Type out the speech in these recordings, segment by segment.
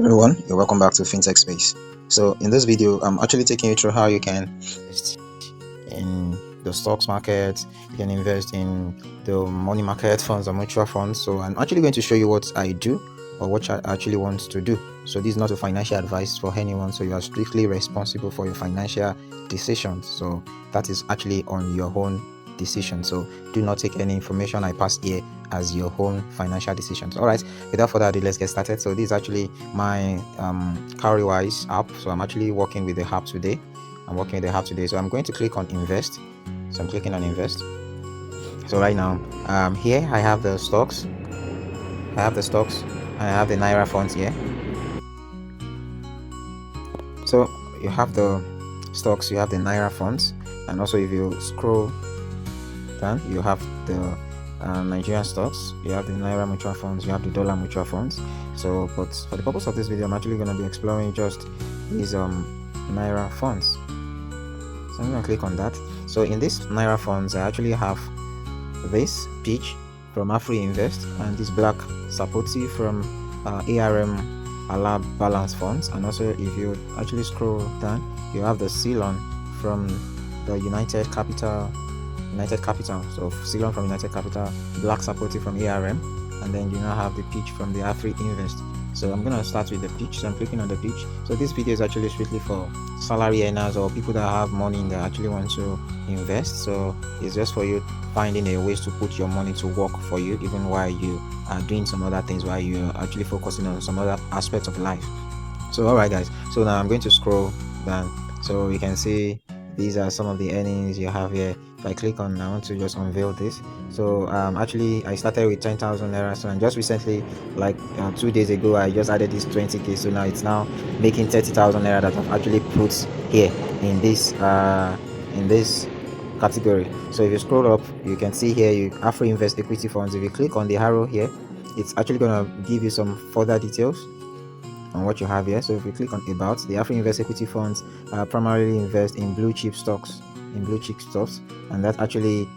everyone, you're welcome back to FinTech Space. So in this video, I'm actually taking you through how you can invest in the stocks market, you can invest in the money market funds or mutual funds. So I'm actually going to show you what I do or what I actually want to do. So this is not a financial advice for anyone, so you are strictly responsible for your financial decisions. So that is actually on your own decision. So do not take any information I pass here as your own financial decisions. All right, without further ado, let's get started. So this is actually my Cowrywise app. So I'm actually working with the app today. So I'm going to click on invest. So I'm clicking on invest. So right now here I have the stocks, and I have the Naira funds here. So you have the stocks, you have the Naira funds, and also if you scroll down, you have the Nigerian stocks, you have the Naira mutual funds, you have the dollar mutual funds. So but for the purpose of this video, I'm actually going to be exploring just these Naira funds. So I'm going to click on that. So in this Naira funds, I actually have this peach from Afri Invest and this black sapoti from ARM Ala Balance Funds. And also if you actually scroll down, you have the Ceylon from the United Capital. So Ceylon from United Capital, black sapoti from ARM, and then you now have the peach from the Afri Invest. So I'm going to start with the peach. So I'm clicking on the peach. So this video is actually strictly for salary earners or people that have money and they actually want to invest. So it's just for you finding a ways to put your money to work for you, even while you are doing some other things, while you're actually focusing on some other aspects of life. So all right guys, so now I'm going to scroll down. So you can see these are some of the earnings you have here. If I click on, I want to just unveil this. So actually I started with 10,000 naira, so and just recently, like 2 days ago, I just added this 20k, so now it's now making 30,000 naira that I've actually put here in this category. So if you scroll up, you can see here you Afro Invest equity funds. If you click on the arrow here, it's actually going to give you some further details on what you have here. So if you click on about, the Afro Invest equity funds primarily invest in blue chip stocks, and that actually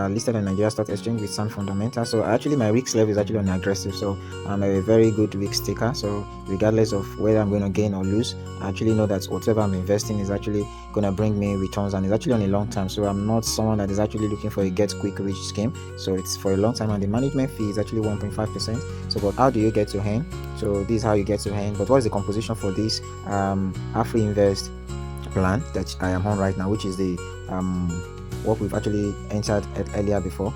listed on Nigeria Stock Exchange with sound fundamentals. So actually my risk level is actually on aggressive, so I'm a very good risk taker. So regardless of whether I'm going to gain or lose, I actually know that whatever I'm investing is actually going to bring me returns, and it's actually on a long term. So I'm not someone that is actually looking for a get quick rich scheme. So it's for a long time, and the management fee is actually 1.5%. So but how do you get to earn? So this is how you get to earn. But what is the composition for this Afri Invest plan that I am on right now, which is the what we've actually entered earlier before?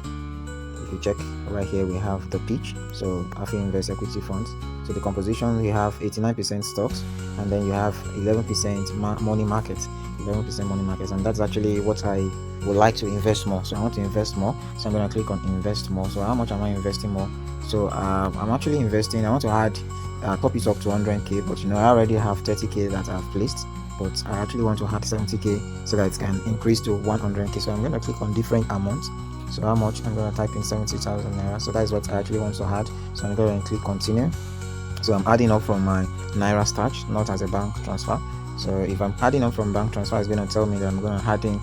If you check right here, we have the peach, so Afri Invest equity funds. So the composition, we have 89% stocks, and then you have 11% money market, and that's actually what I would like to invest more. So I want to invest more, so I'm going to click on invest more. So how much am I investing more? So I'm actually investing, I want to add top it up to 100k, but I already have 30k that I've placed, but I actually want to add 70k so that it can increase to 100k. So I'm going to click on different amounts. So how much? I'm going to type in 70,000 naira. So that is what I actually want to add. So I'm going to click continue. So I'm adding up from my Naira stash, not as a bank transfer. So if I'm adding up from bank transfer, it's going to tell me that I'm going to add in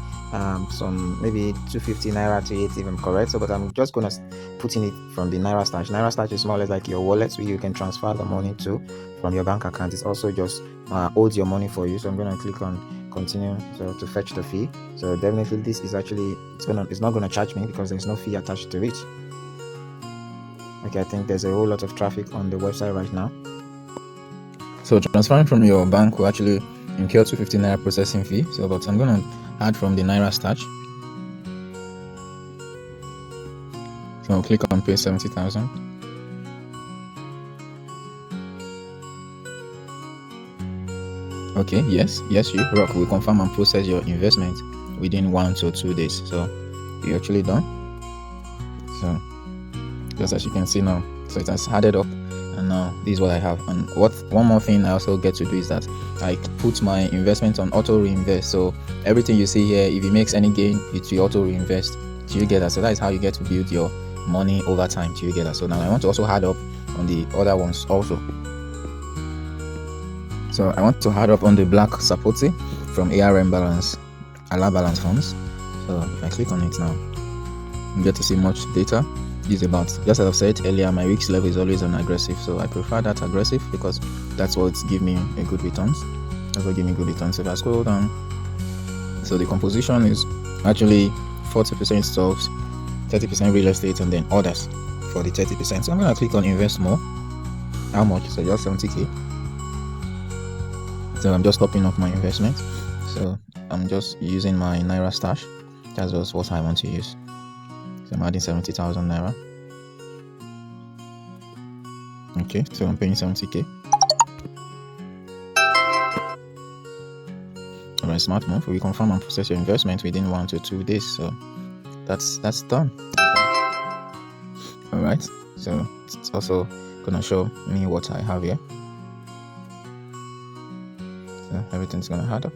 some maybe 250 naira to it if I'm correct. So but I'm just going to put in it from the Naira stash. Naira stash is more or less like your wallet where you can transfer the money to from your bank account. It's also just holds your money for you. So I'm going to click on continue, so to fetch the fee. So definitely this is actually it's not going to charge me because there's no fee attached to it. Okay, I think there's a whole lot of traffic on the website right now. So transferring from your bank will actually incur 250 naira processing fee. So but I'm going to add from the Naira stash. So I'll click on pay 70,000. Okay, yes, you rock. We confirm and process your investment within 1 to 2 days. So you're actually done. So just as you can see now, so it has added up, and now this is what I have. And one more thing I also get to do is that I put my investment on auto reinvest. So everything you see here, if it makes any gain, it will auto reinvest. Do you get that? So that is how you get to build your money over time. Do you get that? So now I want to also add up on the other ones also. So I want to add up on the black sapoti from ARM Ala Balance Funds. So if I click on it now, you get to see much data. this about. Just as I've said earlier, my risk level is always on aggressive, so I prefer that aggressive because that's what gives me a good returns. That's what gives me good returns. So if I scroll down, so the composition is actually 40% stocks, 30% real estate, and then others for the 30%. So I'm gonna click on invest more. How much? So just 70k. So I'm just topping up my investment. So I'm just using my Naira stash. That's just what I want to use. So I'm adding 70,000 Naira. Okay, so I'm paying 70k. Alright, smart move. We confirm and process your investment within 1 to 2 days. So that's done. Alright, so it's also gonna show me what I have here. So everything's gonna add up.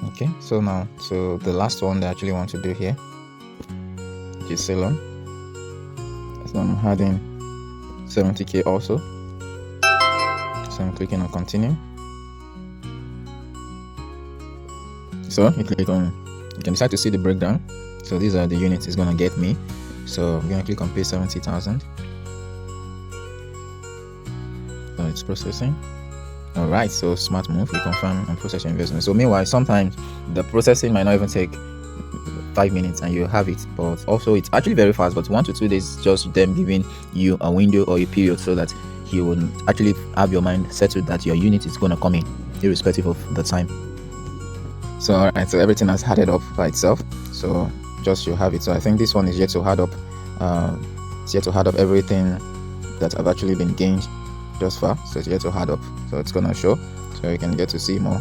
Okay, so now, so the last one that I actually want to do here is Ceylon. So I'm adding 70k also. So I'm clicking on continue. So you click on, you can decide to see the breakdown. So these are the units it's gonna get me. So I'm gonna click on pay 70,000. So it's processing. All right, so smart move. We confirm and process your investment. So meanwhile, sometimes the processing might not even take 5 minutes and you have it, but also it's actually very fast. But 1 to 2 days is just them giving you a window or a period so that you will actually have your mind settled that your unit is going to come in, irrespective of the time. So all right, so everything has added up by itself. So just you have it. So I think this one is yet to add up. It's yet to add up everything that have actually been gained thus far. So it's yet to add up. So it's gonna show. So you can get to see more.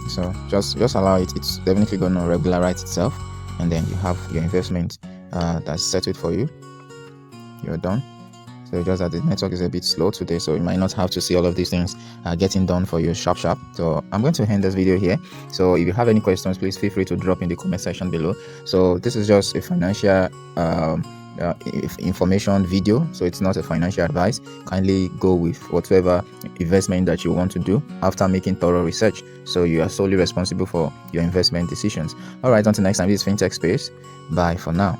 So just allow it. It's definitely gonna regularize itself, and then you have your investment that's settled for you. You're done. So just that the network is a bit slow today, so you might not have to see all of these things getting done for you sharp. So I'm going to end this video here. So if you have any questions, please feel free to drop in the comment section below. So this is just a financial information video, so it's not a financial advice. Kindly go with whatever investment that you want to do after making thorough research. So you are solely responsible for your investment decisions. All right, until next time, this is FinTech Space. Bye for now.